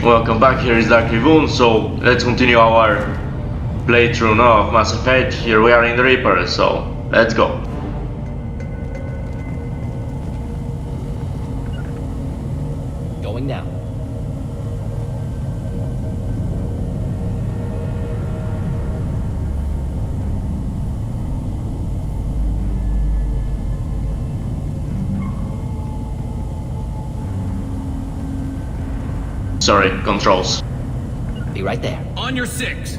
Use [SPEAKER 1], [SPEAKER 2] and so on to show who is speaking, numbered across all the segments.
[SPEAKER 1] Welcome back, here is Dark Rivoon, so let's continue our playthrough now of Mass Effect. Here we are in the Reaper, so let's go.
[SPEAKER 2] Going now.
[SPEAKER 1] Sorry, controls.
[SPEAKER 2] Be right there.
[SPEAKER 3] On your six.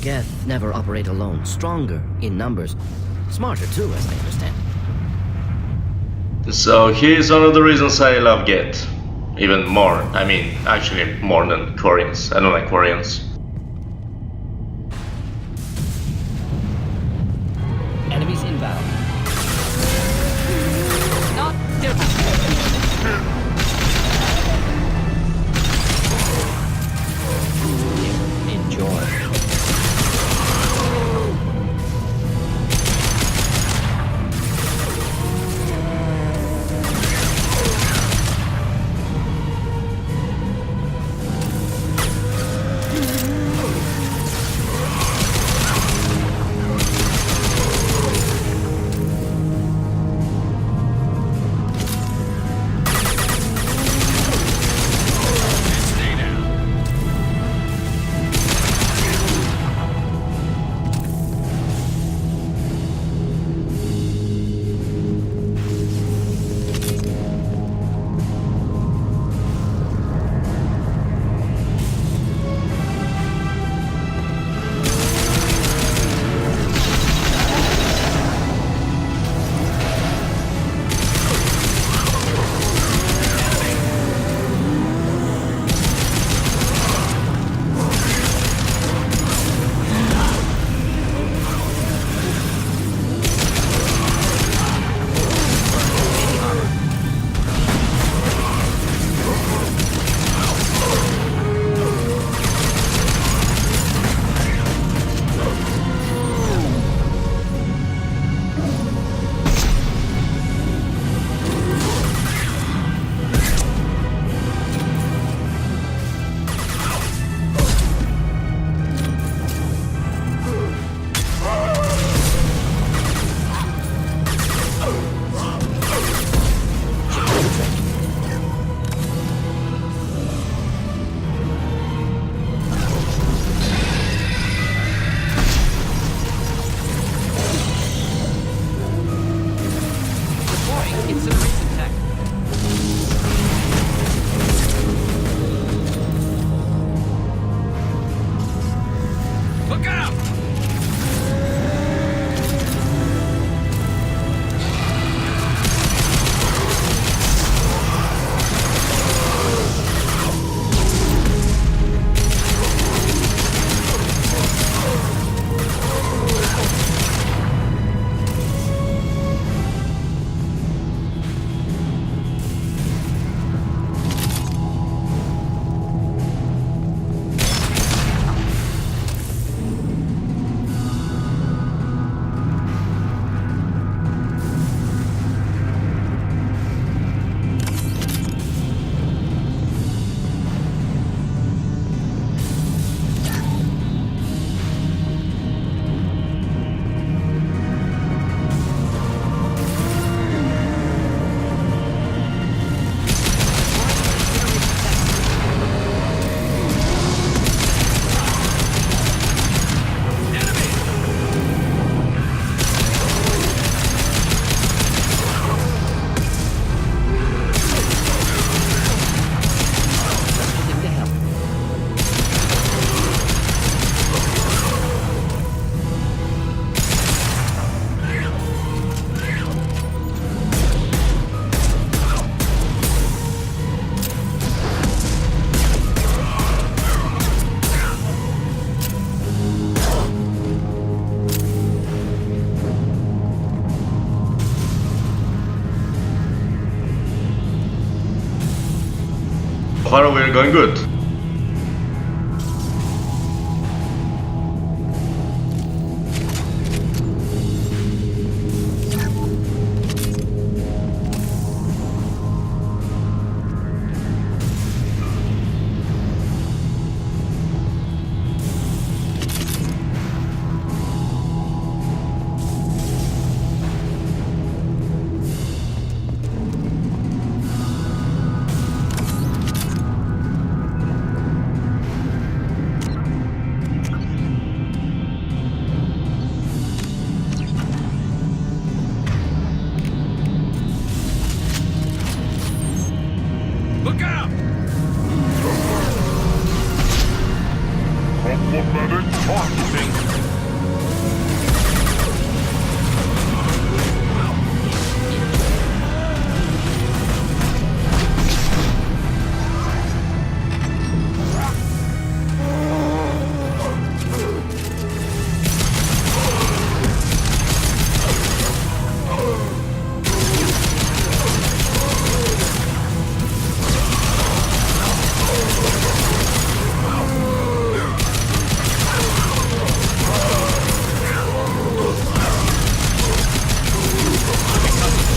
[SPEAKER 2] Geth never operate alone. Stronger in numbers. Smarter too, as I understand.
[SPEAKER 1] So here's one of the reasons I love Get. Even more. I mean, actually more than Quarians. I don't like Quarians.
[SPEAKER 2] Enemies inbound. Not Enjoy.
[SPEAKER 1] far we're going good.
[SPEAKER 3] Look out!
[SPEAKER 4] Problematic targeting.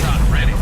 [SPEAKER 3] Shot ready.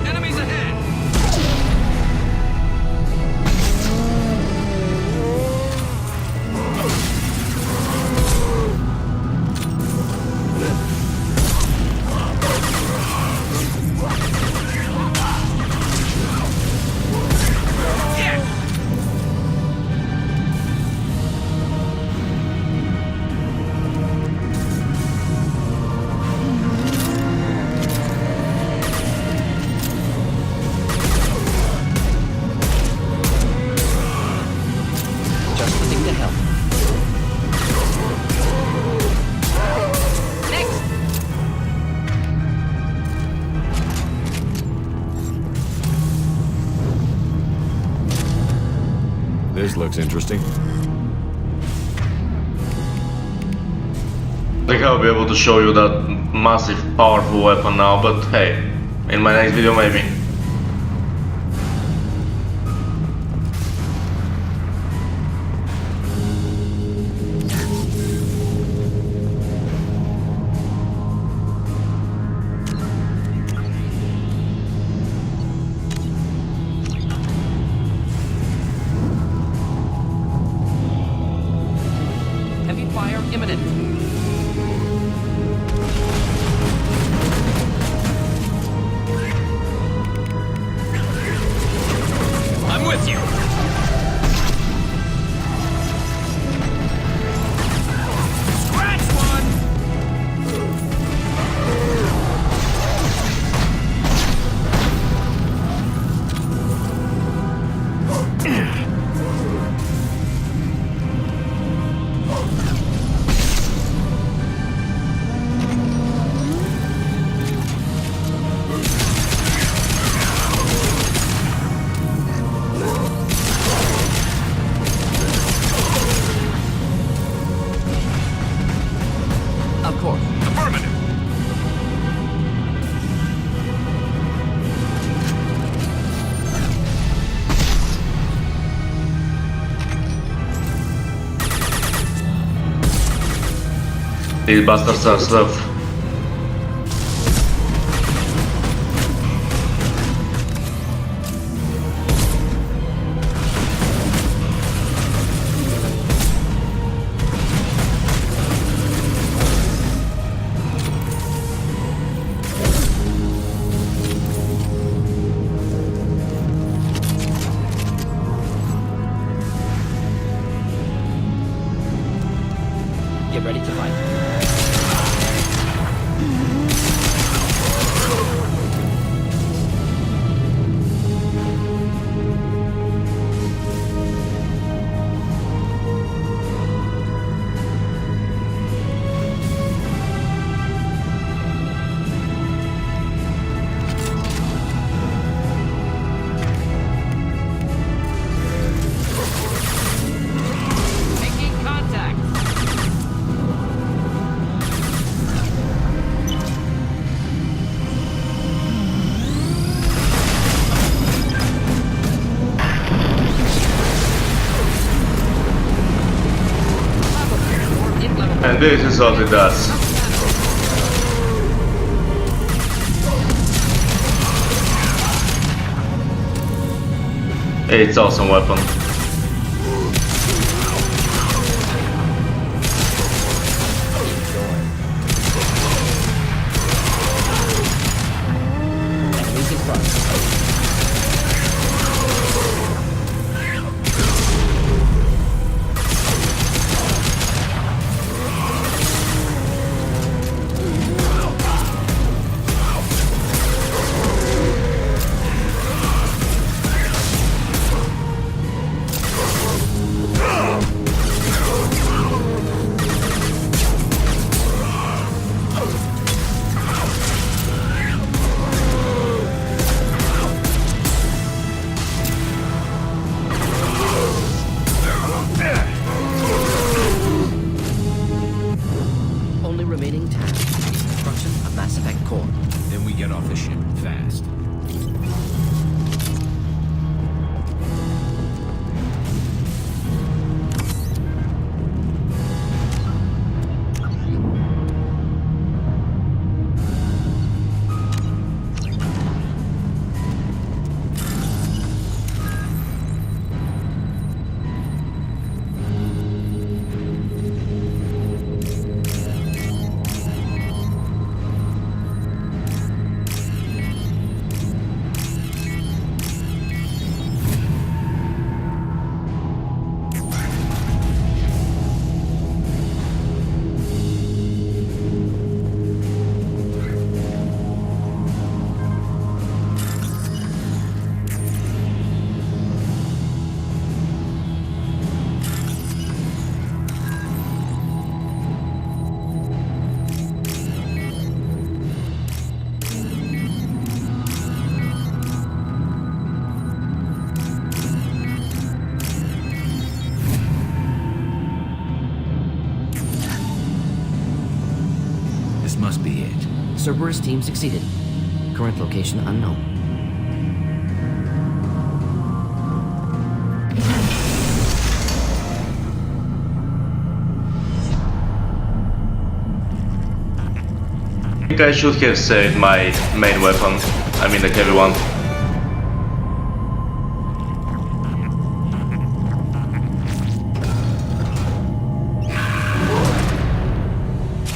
[SPEAKER 3] Enemies ahead! Yeah!
[SPEAKER 2] Just the thing to help.
[SPEAKER 4] This looks interesting.
[SPEAKER 1] I think I'll be able to show you that massive, powerful weapon now, but hey, in my next video maybe.
[SPEAKER 2] Heavy fire imminent.
[SPEAKER 3] I'm with you! Scratch one!
[SPEAKER 2] Of course.
[SPEAKER 3] Affirmative!
[SPEAKER 1] These bastards are slow.
[SPEAKER 2] Get ready to fight.
[SPEAKER 1] And this is what it does. It's awesome weapon.
[SPEAKER 2] Enemies in front. Only remaining task: construction of Mass Effect core.
[SPEAKER 3] Then we get off the ship fast. This must be it.
[SPEAKER 2] Cerberus team succeeded. Current location unknown.
[SPEAKER 1] I think I should have saved my main weapon. I mean the heavy one.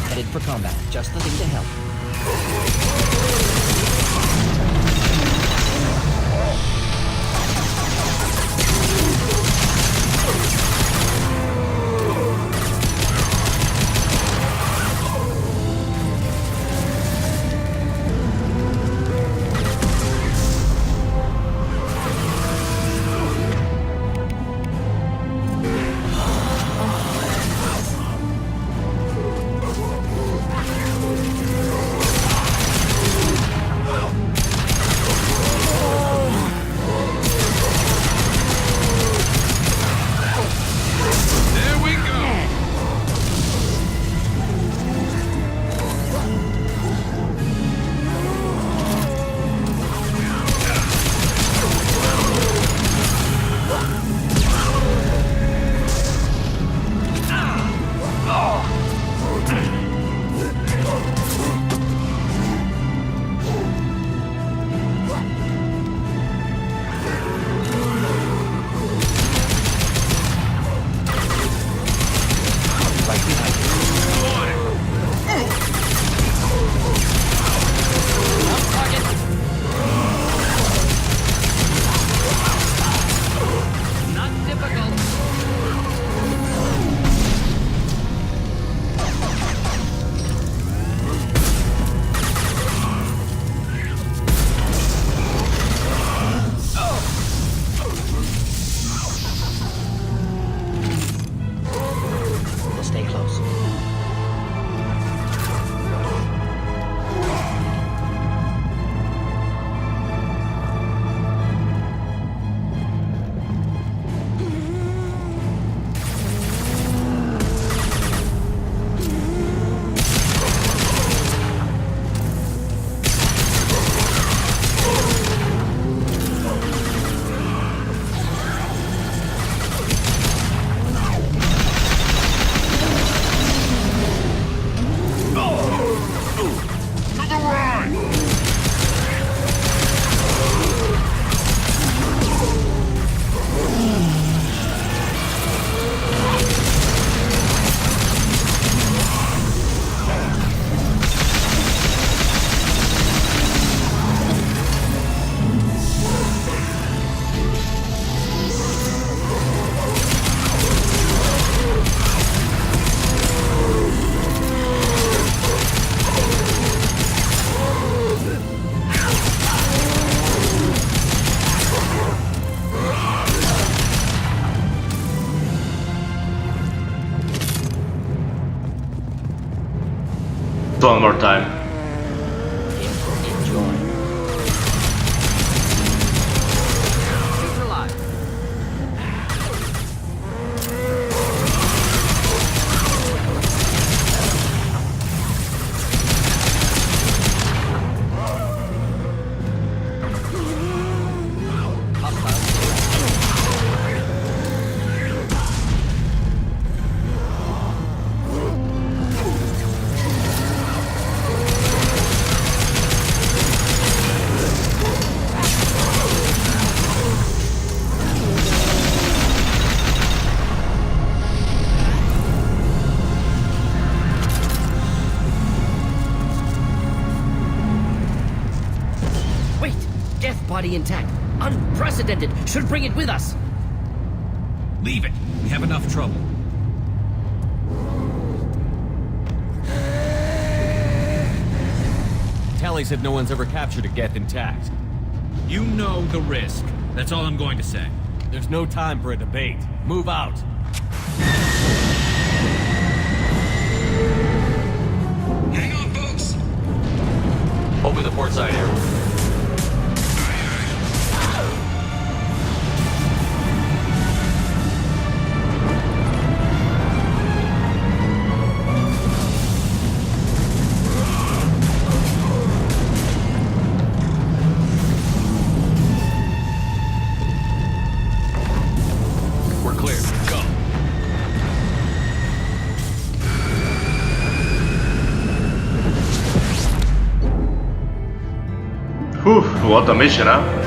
[SPEAKER 2] Headed for combat. Just the thing to help.
[SPEAKER 1] One more time.
[SPEAKER 2] Enjoy. Super alive. Wait! Death body intact. Unprecedented. Should bring it with us.
[SPEAKER 3] Leave it. We have enough trouble.
[SPEAKER 5] Tally said no one's ever captured a Geth intact.
[SPEAKER 3] You know the risk. That's all I'm going to say.
[SPEAKER 5] There's no time for a debate. Move out.
[SPEAKER 3] Hang on, folks.
[SPEAKER 5] Open the port side area. We're clear. Go.
[SPEAKER 1] Whew, what a mission, huh?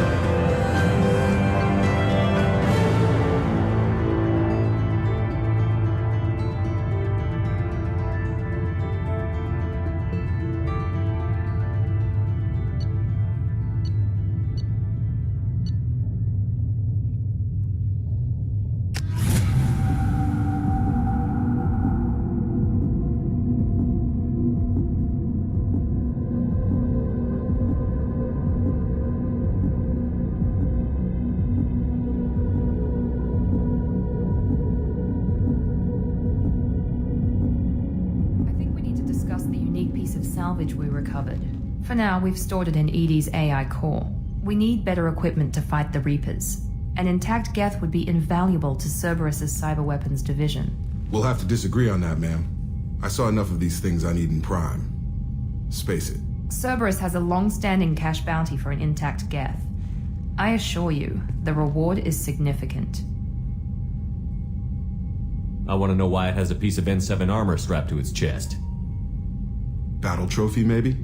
[SPEAKER 6] I think we need to discuss the unique piece of salvage we recovered. For now, we've stored it in Edie's AI core. We need better equipment to fight the Reapers. An intact Geth would be invaluable to Cerberus's cyber weapons division.
[SPEAKER 7] We'll have to disagree on that, ma'am. I saw enough of these things on Eden Prime. Space it.
[SPEAKER 6] Cerberus has a long-standing cash bounty for an intact Geth. I assure you, the reward is significant.
[SPEAKER 5] I want to know why it has a piece of N7 armor strapped to its chest.
[SPEAKER 7] Battle trophy, maybe?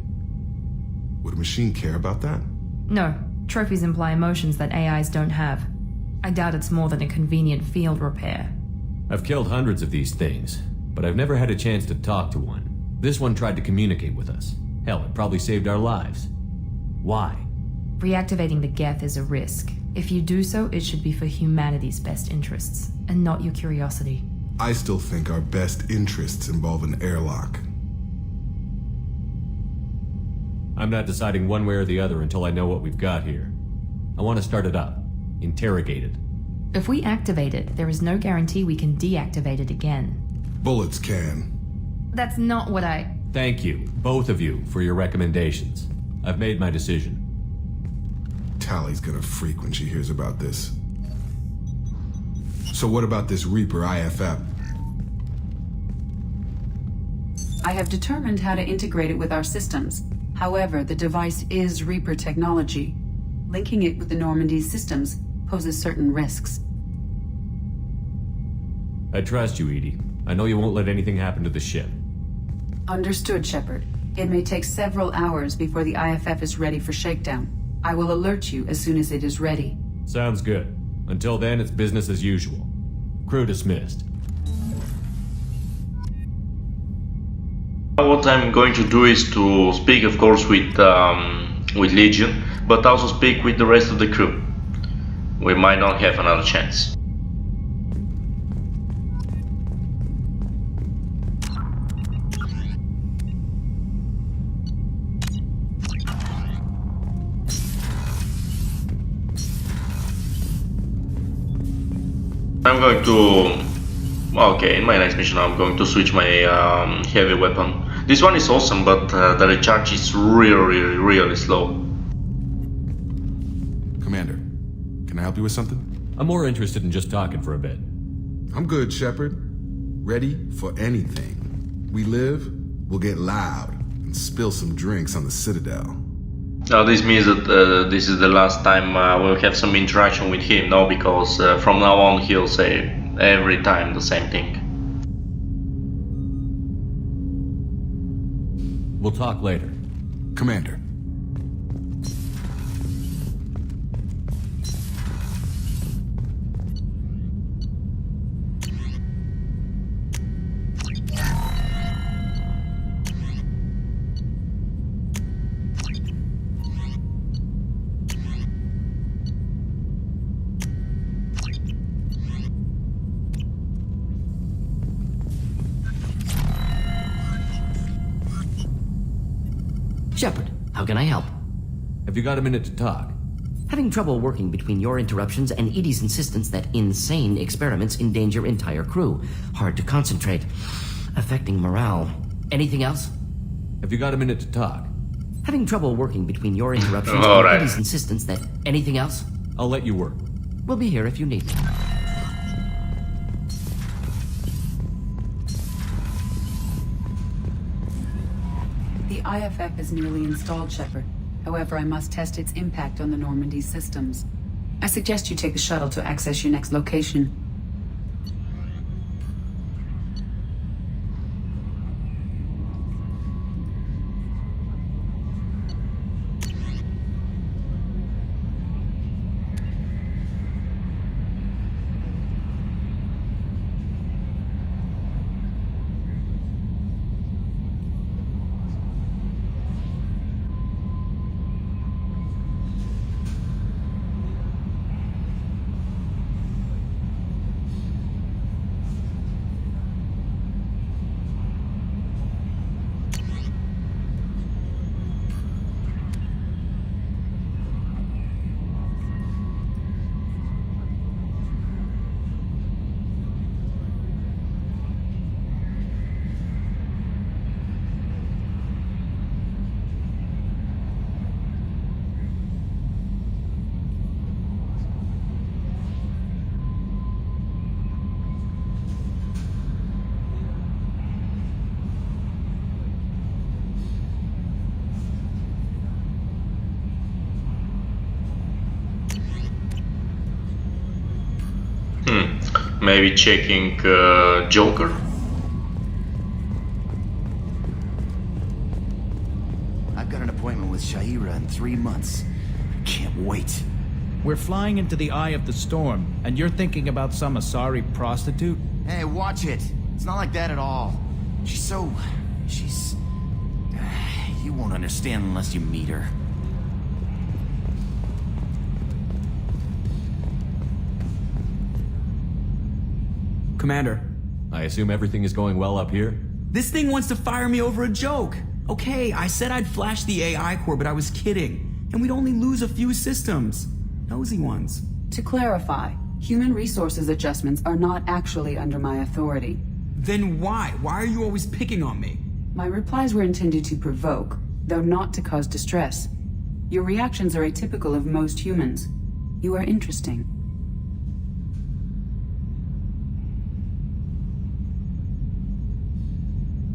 [SPEAKER 7] Would a machine care about that?
[SPEAKER 6] No, trophies imply emotions that AIs don't have. I doubt it's more than a convenient field repair.
[SPEAKER 5] I've killed hundreds of these things, but I've never had a chance to talk to one. This one tried to communicate with us. Hell, it probably saved our lives. Why?
[SPEAKER 6] Reactivating the Geth is a risk. If you do so, it should be for humanity's best interests, and not your curiosity.
[SPEAKER 7] I still think our best interests involve an airlock.
[SPEAKER 5] I'm not deciding one way or the other until I know what we've got here. I want to start it up. Interrogate it.
[SPEAKER 6] If we activate it, there is no guarantee we can deactivate it again.
[SPEAKER 7] Bullets can.
[SPEAKER 6] That's not what I...
[SPEAKER 5] Thank you, both of you, for your recommendations. I've made my decision.
[SPEAKER 7] Tally's gonna freak when she hears about this. So what about this Reaper IFF?
[SPEAKER 8] I have determined how to integrate it with our systems. However, the device is Reaper technology. Linking it with the Normandy's systems poses certain risks.
[SPEAKER 5] I trust you, Edie. I know you won't let anything happen to the ship.
[SPEAKER 8] Understood, Shepard. It may take several hours before the IFF is ready for shakedown. I will alert you as soon as it is ready.
[SPEAKER 5] Sounds good. Until then, it's business as usual. Crew dismissed.
[SPEAKER 1] What I'm going to do is to speak, of course, with Legion, but also speak with the rest of the crew. We might not have another chance. I'm going to Okay, in my next mission I'm going to switch my heavy weapon. This one is awesome, but the recharge is really slow.
[SPEAKER 7] Commander, can I help you with something?
[SPEAKER 5] I'm more interested in just talking for a bit.
[SPEAKER 7] I'm good, Shepard. Ready for anything. We live, we'll get loud, and spill some drinks on the Citadel.
[SPEAKER 1] Now this means that this is the last time we'll have some interaction with him, no? Because from now on he'll say every time the same thing.
[SPEAKER 5] We'll talk later.
[SPEAKER 7] Commander.
[SPEAKER 2] Shepard, how can I help?
[SPEAKER 5] Have you got a minute to talk?
[SPEAKER 2] Having trouble working between your interruptions and Edie's insistence that insane experiments endanger entire crew. Hard to concentrate. Affecting morale. Anything else?
[SPEAKER 5] Have you got a minute to talk?
[SPEAKER 2] Having trouble working between your interruptions
[SPEAKER 1] All
[SPEAKER 2] and
[SPEAKER 1] right.
[SPEAKER 2] Edie's insistence that... Anything else?
[SPEAKER 5] I'll let you work.
[SPEAKER 2] We'll be here if you need me.
[SPEAKER 8] The IFF is nearly installed, Shepard. However, I must test its impact on the Normandy systems. I suggest you take the shuttle to access your next location.
[SPEAKER 1] Maybe checking Joker?
[SPEAKER 9] I've got an appointment with Shaira in 3 months. Can't wait.
[SPEAKER 10] We're flying into the eye of the storm, and you're thinking about some Asari prostitute?
[SPEAKER 9] Hey, watch it. It's not like that at all. She's... You won't understand unless you meet her.
[SPEAKER 11] Commander,
[SPEAKER 5] I assume everything is going well up here?
[SPEAKER 11] this thing wants to fire me over a joke. Okay, I said I'd flash the AI core, but I was kidding. And we'd only lose a few systems. Nosy ones.
[SPEAKER 8] To clarify, human resources adjustments are not actually under my authority.
[SPEAKER 11] Then why? Why are you always picking on me?
[SPEAKER 8] My replies were intended to provoke, though not to cause distress. Your reactions are atypical of most humans. You are interesting.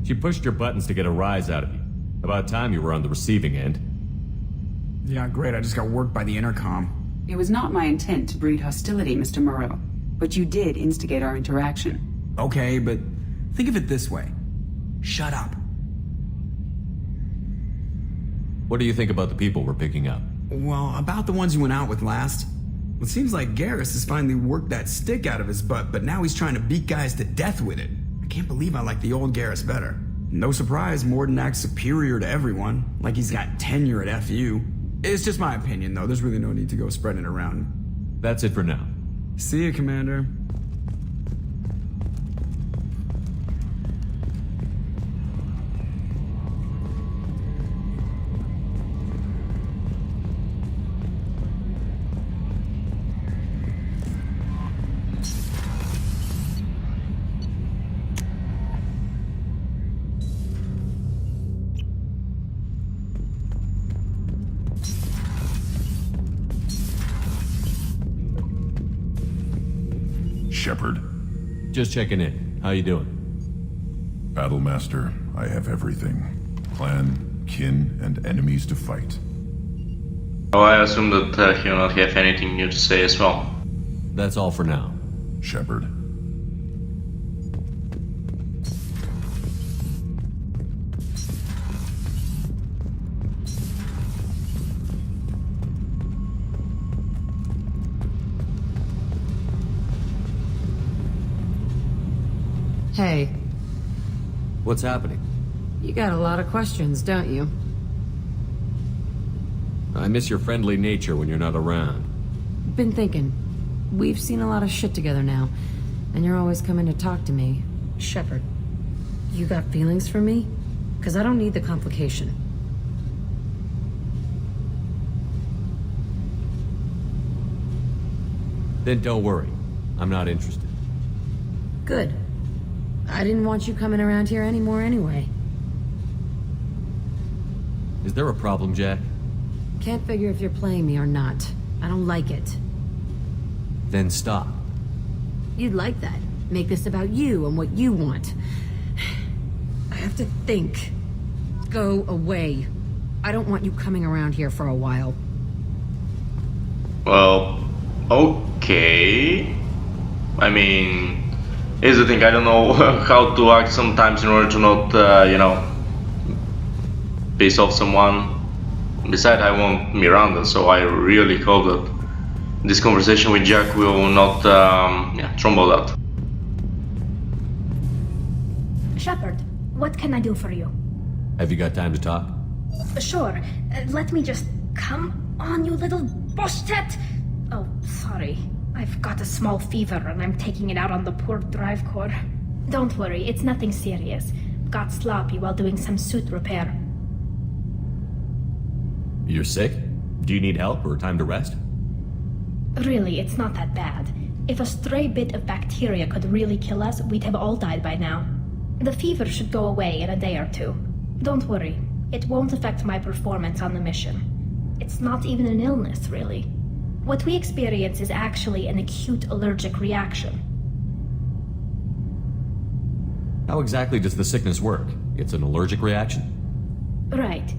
[SPEAKER 5] She pushed your buttons to get a rise out of you. About time you were on the receiving end.
[SPEAKER 11] Yeah, great. I just got worked by the intercom.
[SPEAKER 8] It was not my intent to breed hostility, Mr. Moreau, but you did instigate our interaction.
[SPEAKER 11] Okay, but think of it this way. Shut up.
[SPEAKER 5] What do you think about the people we're picking up?
[SPEAKER 11] Well, about the ones you went out with last. It seems like Garrus has finally worked that stick out of his butt, but now he's trying to beat guys to death with it. I can't believe I like the old Garrus better. No surprise, Morden acts superior to everyone, like he's got tenure at FU. It's just my opinion, though. There's really no need to go spreading it around.
[SPEAKER 5] That's it for now.
[SPEAKER 11] See you, Commander.
[SPEAKER 4] Shepard.
[SPEAKER 5] Just checking in. How you doing?
[SPEAKER 4] Battlemaster, I have everything. Clan, kin, and enemies to fight.
[SPEAKER 1] Oh, I assume that he will not have anything new to say as well.
[SPEAKER 5] That's all for now.
[SPEAKER 4] Shepard.
[SPEAKER 12] Hey,
[SPEAKER 5] What's happening?
[SPEAKER 12] you got a lot of questions, don't you?
[SPEAKER 5] I miss your friendly nature when you're not around.
[SPEAKER 12] Been thinking. We've seen a lot of shit together now, and you're always coming to talk to me. Shepard, you got feelings for me? Because I don't need the complication.
[SPEAKER 5] Then don't worry. I'm not interested.
[SPEAKER 12] Good. I didn't want you coming around here anymore anyway.
[SPEAKER 5] Is there a problem, Jack?
[SPEAKER 12] Can't figure if you're playing me or not. I don't like it.
[SPEAKER 5] Then stop.
[SPEAKER 12] You'd like that. Make this about you and what you want. I have to think. Go away. I don't want you coming around here for a while.
[SPEAKER 1] Well, okay. I mean, here's the thing, I don't know how to act sometimes in order to not, you know, piss off someone. Besides, I want Miranda, so I really hope that this conversation with Jack will not trumble that.
[SPEAKER 13] Shepard, what can I do for you?
[SPEAKER 5] Have you got time to talk?
[SPEAKER 13] Sure. Let me just... Come on, you little boshtet! Oh, sorry. I've got a small fever and I'm taking it out on the poor drive core. Don't worry, it's nothing serious. Got sloppy while doing some suit repair.
[SPEAKER 5] You're sick? Do you need help or time to rest?
[SPEAKER 13] Really, it's not that bad. If a stray bit of bacteria could really kill us, we'd have all died by now. The fever should go away in a day or two. Don't worry, it won't affect my performance on the mission. It's not even an illness, really. What we experience is actually an acute allergic reaction.
[SPEAKER 5] How exactly does the sickness work? It's an allergic reaction?
[SPEAKER 13] Right.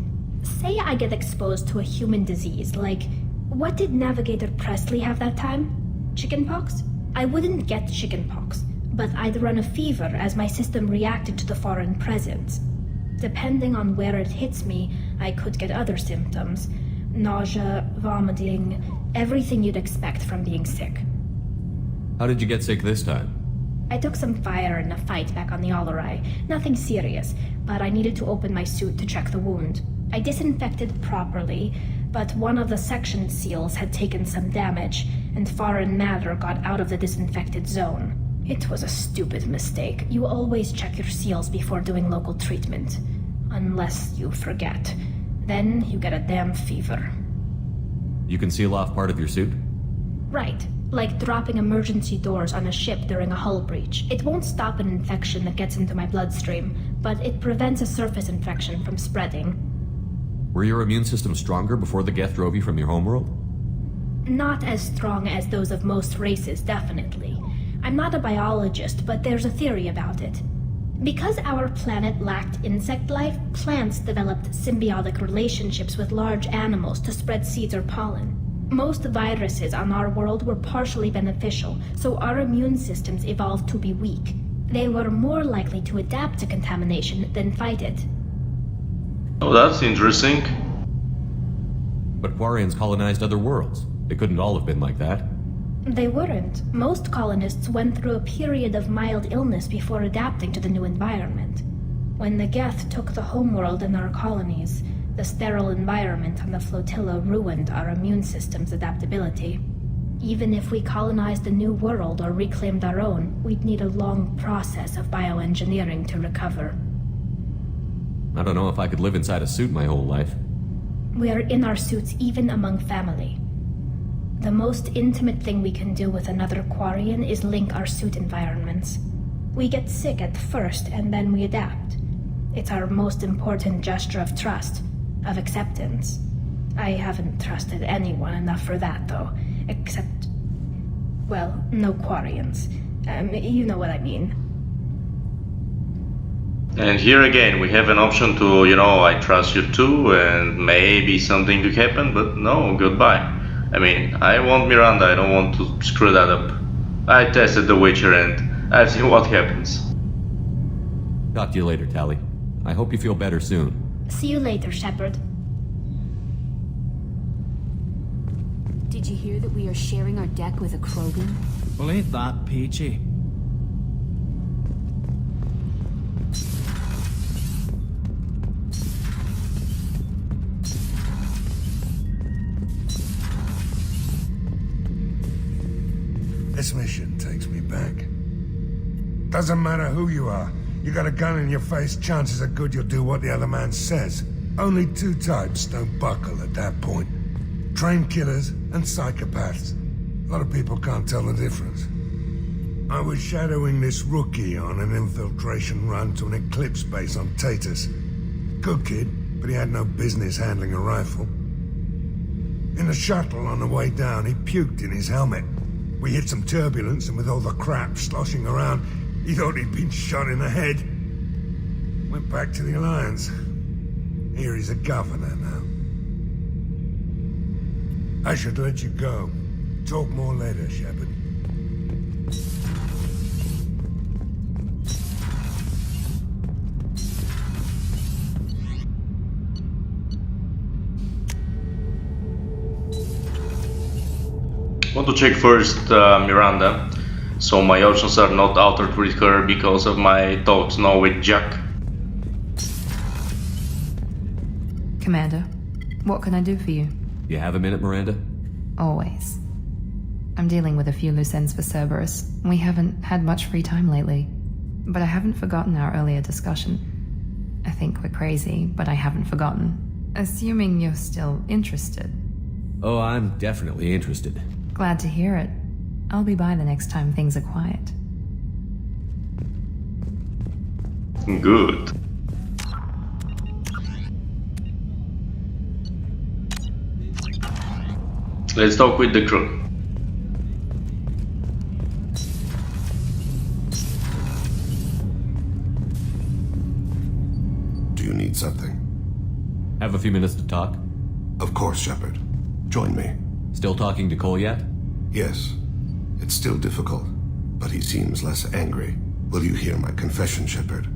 [SPEAKER 13] Say I get exposed to a human disease, like... What did Navigator Presley have that time? Chickenpox? I wouldn't get chickenpox, but I'd run a fever as my system reacted to the foreign presence. Depending on where it hits me, I could get other symptoms. Nausea, vomiting, everything you'd expect from being sick.
[SPEAKER 5] How did you get sick this time?
[SPEAKER 13] I took some fire in a fight back on the Allerai. Nothing serious, but I needed to open my suit to check the wound. I disinfected properly, but one of the section seals had taken some damage, and foreign matter got out of the disinfected zone. It was a stupid mistake. You always check your seals before doing local treatment. Unless you forget. Then you get a damn fever.
[SPEAKER 5] You can seal off part of your suit?
[SPEAKER 13] Right. Like dropping emergency doors on a ship during a hull breach. It won't stop an infection that gets into my bloodstream, but it prevents a surface infection from spreading.
[SPEAKER 5] Were your immune system stronger before the Geth drove you from your homeworld?
[SPEAKER 13] Not as strong as those of most races, definitely. I'm not a biologist, but there's a theory about it. Because our planet lacked insect life, plants developed symbiotic relationships with large animals to spread seeds or pollen. Most viruses on our world were partially beneficial, so our immune systems evolved to be weak. They were more likely to adapt to contamination than fight it.
[SPEAKER 1] Oh, that's interesting.
[SPEAKER 5] But Quarians colonized other worlds. They couldn't all have been like that.
[SPEAKER 13] They weren't. Most colonists went through a period of mild illness before adapting to the new environment. When the Geth took the homeworld in our colonies, the sterile environment on the flotilla ruined our immune system's adaptability. Even if we colonized a new world or reclaimed our own, we'd need a long process of bioengineering to recover.
[SPEAKER 5] I don't know if I could live inside a suit my whole life.
[SPEAKER 13] We are in our suits even among family. The most intimate thing we can do with another Quarian is link our suit environments. We get sick at first and then we adapt. It's our most important gesture of trust, of acceptance. I haven't trusted anyone enough for that, though, except... well, no Quarians. You know what I mean.
[SPEAKER 1] And here again, we have an option to, I trust you too, and maybe something could happen, but no, goodbye. I mean, I want Miranda, I don't want to screw that up. I tested The Witcher and I've seen what happens.
[SPEAKER 5] Talk to you later, Tally. I hope you feel better soon.
[SPEAKER 13] See you later, Shepard.
[SPEAKER 14] Did you hear that we are sharing our deck with a Krogan?
[SPEAKER 10] Well, ain't that peachy?
[SPEAKER 15] This mission takes me back. Doesn't matter who you are. You got a gun in your face, chances are good you'll do what the other man says. Only two types don't buckle at that point. Trained killers and psychopaths. A lot of people can't tell the difference. I was shadowing this rookie on an infiltration run to an Eclipse base on Tatus. Good kid, but he had no business handling a rifle. In the shuttle on the way down, he puked in his helmet. We hit some turbulence, and with all the crap sloshing around, he thought he'd been shot in the head. Went back to the Alliance. Here he's a governor now. I should let you go. Talk more later, Shepard.
[SPEAKER 1] I want to check first Miranda, so my options are not altered with her because of my talks now with Jack.
[SPEAKER 6] Commander, what can I do for you?
[SPEAKER 5] You have a minute, Miranda?
[SPEAKER 6] Always. I'm dealing with a few loose ends for Cerberus. We haven't had much free time lately. But I haven't forgotten our earlier discussion. I think we're crazy, but I haven't forgotten. Assuming you're still interested.
[SPEAKER 5] Oh, I'm definitely interested.
[SPEAKER 6] Glad to hear it. I'll be by the next time things are quiet.
[SPEAKER 1] Good. Let's talk with the crew.
[SPEAKER 16] Do you need something?
[SPEAKER 5] Have a few minutes to talk?
[SPEAKER 16] Of course, Shepard. Join me.
[SPEAKER 5] Still talking to Cole yet?
[SPEAKER 16] Yes. It's still difficult, but he seems less angry. Will you hear my confession, Shepard?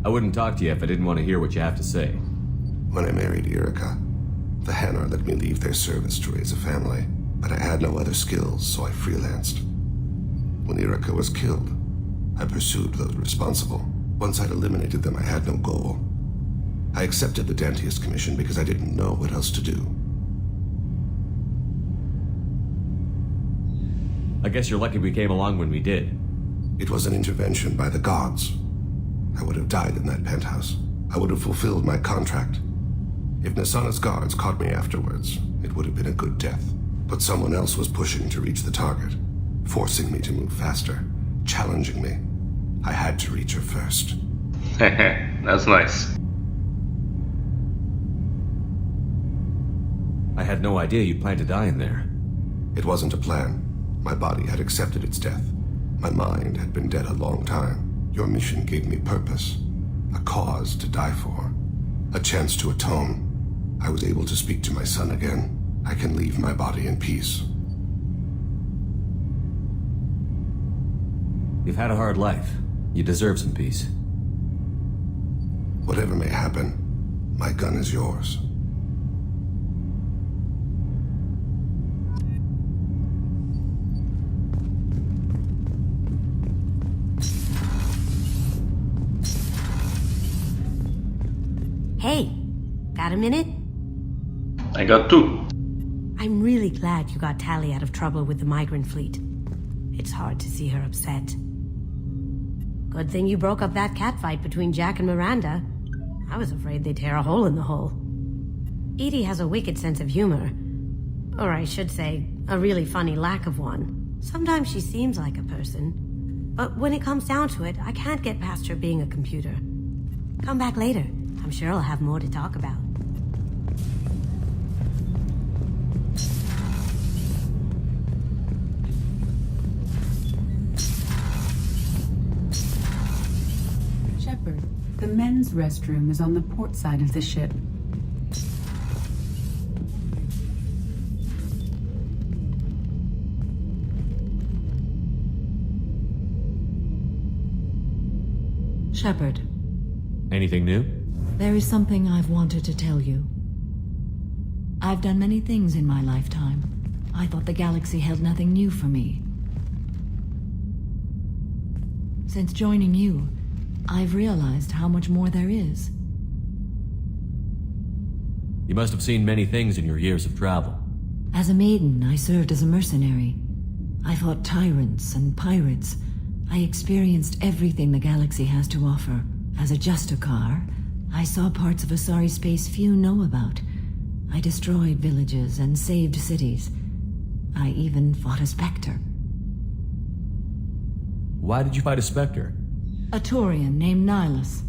[SPEAKER 5] I wouldn't talk to you if I didn't want to hear what you have to say.
[SPEAKER 16] When I married Erica, the Hanar let me leave their service to raise a family, but I had no other skills, so I freelanced. When Erica was killed, I pursued those responsible. Once I'd eliminated them, I had no goal. I accepted the Dantius Commission because I didn't know what else to do.
[SPEAKER 5] I guess you're lucky we came along when we did.
[SPEAKER 16] It was an intervention by the gods. I would have died in that penthouse. I would have fulfilled my contract. If Nasana's guards caught me afterwards, it would have been a good death. But someone else was pushing to reach the target, forcing me to move faster, challenging me. I had to reach her first.
[SPEAKER 1] That's nice.
[SPEAKER 5] I had no idea you planned to die in there.
[SPEAKER 16] It wasn't a plan. My body had accepted its death. My mind had been dead a long time. Your mission gave me purpose, a cause to die for, a chance to atone. I was able to speak to my son again. I can leave my body in peace.
[SPEAKER 5] You've had a hard life. You deserve some peace.
[SPEAKER 16] Whatever may happen, my gun is yours.
[SPEAKER 12] Hey, got a minute?
[SPEAKER 1] I got two.
[SPEAKER 12] I'm really glad you got Tally out of trouble with the migrant fleet. It's hard to see her upset. Good thing you broke up that catfight between Jack and Miranda. I was afraid they'd tear a hole in the hull. Edie has a wicked sense of humor. Or I should say, a really funny lack of one. Sometimes she seems like a person. But when it comes down to it, I can't get past her being a computer. Come back later. I'm sure I'll have more to talk about.
[SPEAKER 8] men's restroom is on the port side of the ship.
[SPEAKER 17] Shepard.
[SPEAKER 5] Anything new?
[SPEAKER 17] There is something I've wanted to tell you. I've done many things in my lifetime. I thought the galaxy held nothing new for me. Since joining you, I've realized how much more there is.
[SPEAKER 5] You must have seen many things in your years of travel.
[SPEAKER 17] As a maiden, I served as a mercenary. I fought tyrants and pirates. I experienced everything the galaxy has to offer. As a Justicar, I saw parts of Asari space few know about. I destroyed villages and saved cities. I even fought a Spectre.
[SPEAKER 5] Why did you fight a Spectre?
[SPEAKER 17] A Turian named Nihilus.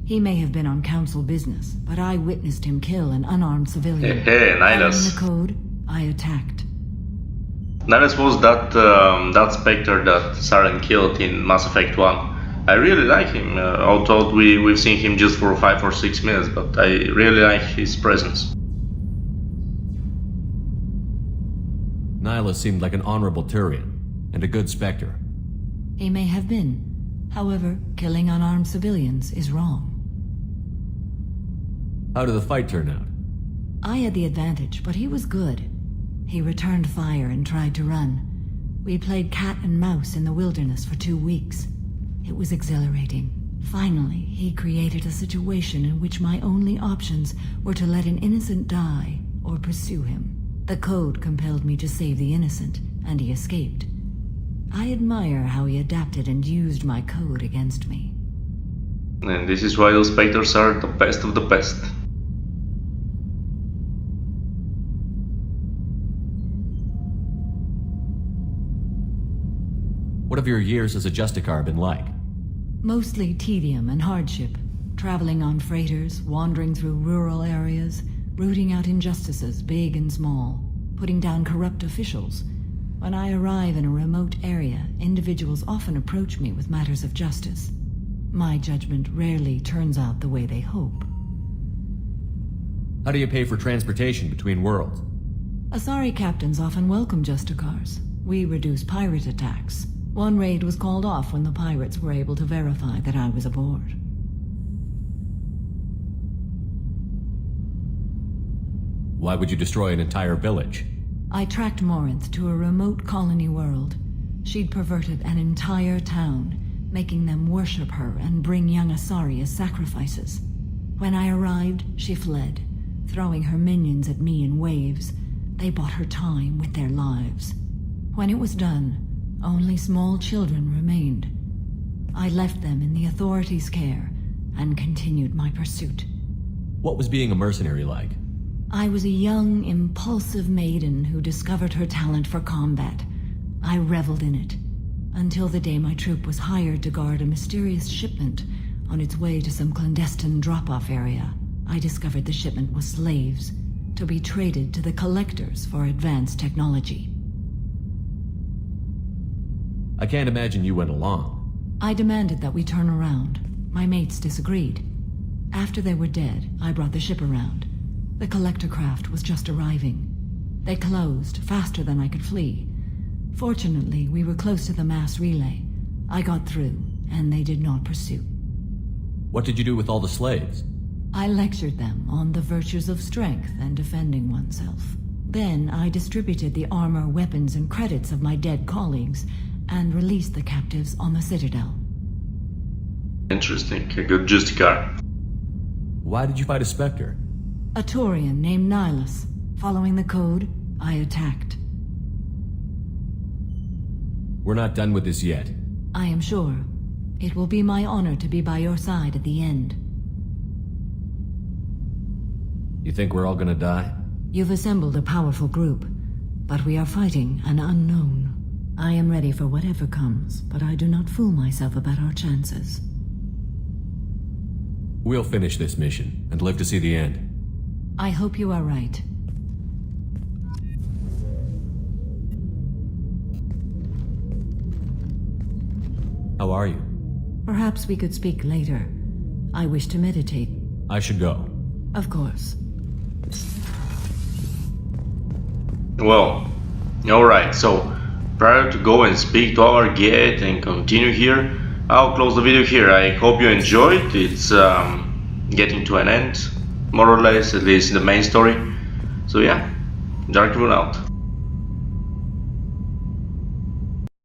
[SPEAKER 17] He may have been on council business, but I witnessed him kill an unarmed civilian.
[SPEAKER 1] Hey, Nihilus.
[SPEAKER 17] Following the code, I attacked.
[SPEAKER 1] Nihilus was that Spectre that Saren killed in Mass Effect 1. I really like him, although we've seen him just for 5 or 6 minutes, but I really like his presence.
[SPEAKER 5] Nihilus seemed like an honorable Turian, and a good Spectre.
[SPEAKER 17] He may have been. However, killing unarmed civilians is wrong.
[SPEAKER 5] How did the fight turn out?
[SPEAKER 17] I had the advantage, but he was good. He returned fire and tried to run. We played cat and mouse in the wilderness for 2 weeks. It was exhilarating. Finally, he created a situation in which my only options were to let an innocent die or pursue him. The code compelled me to save the innocent, and he escaped. I admire how he adapted and used my code against me.
[SPEAKER 1] And this is why those Spectres are the best of the best.
[SPEAKER 5] What have your years as a Justicar been like?
[SPEAKER 17] Mostly tedium and hardship. Traveling on freighters, wandering through rural areas, rooting out injustices, big and small, putting down corrupt officials. When I arrive in a remote area, individuals often approach me with matters of justice. My judgment rarely turns out the way they hope.
[SPEAKER 5] How do you pay for transportation between worlds?
[SPEAKER 17] Asari captains often welcome Justicars. We reduce pirate attacks. One raid was called off when the pirates were able to verify that I was aboard.
[SPEAKER 5] Why would you destroy an entire village?
[SPEAKER 17] I tracked Morinth to a remote colony world. She'd perverted an entire town, making them worship her and bring young Asari as sacrifices. When I arrived, she fled, throwing her minions at me in waves. They bought her time with their lives. When it was done, only small children remained. I left them in the authorities' care and continued my pursuit.
[SPEAKER 5] What was being a mercenary like?
[SPEAKER 17] I was a young, impulsive maiden who discovered her talent for combat. I reveled in it, until the day my troop was hired to guard a mysterious shipment on its way to some clandestine drop-off area. I discovered the shipment was slaves, to be traded to the collectors for advanced technology.
[SPEAKER 5] I can't imagine you went along.
[SPEAKER 17] I demanded that we turn around. My mates disagreed. After they were dead, I brought the ship around. The collector craft was just arriving. They closed faster than I could flee. Fortunately, we were close to the mass relay. I got through, and they did not pursue.
[SPEAKER 5] What did you do with all the slaves?
[SPEAKER 17] I lectured them on the virtues of strength and defending oneself. Then I distributed the armor, weapons, and credits of my dead colleagues and released the captives on the Citadel.
[SPEAKER 1] Interesting. A good Justicar.
[SPEAKER 5] Why did you fight a Spectre?
[SPEAKER 17] A Turian named Nihilus. Following the code, I attacked.
[SPEAKER 5] We're not done with this yet.
[SPEAKER 17] I am sure. It will be my honor to be by your side at the end.
[SPEAKER 5] You think we're all gonna die?
[SPEAKER 17] You've assembled a powerful group, but we are fighting an unknown. I am ready for whatever comes, but I do not fool myself about our chances.
[SPEAKER 5] We'll finish this mission and live to see the end.
[SPEAKER 17] I hope you are right.
[SPEAKER 5] How are you?
[SPEAKER 17] Perhaps we could speak later. I wish to meditate.
[SPEAKER 5] I should go.
[SPEAKER 17] Of course.
[SPEAKER 1] Well, alright, so prior to go and speak to our guide and continue here, I'll close the video here. I hope you enjoyed. It's getting to an end, more or less, at least in the main story. So yeah, Dark Rune out.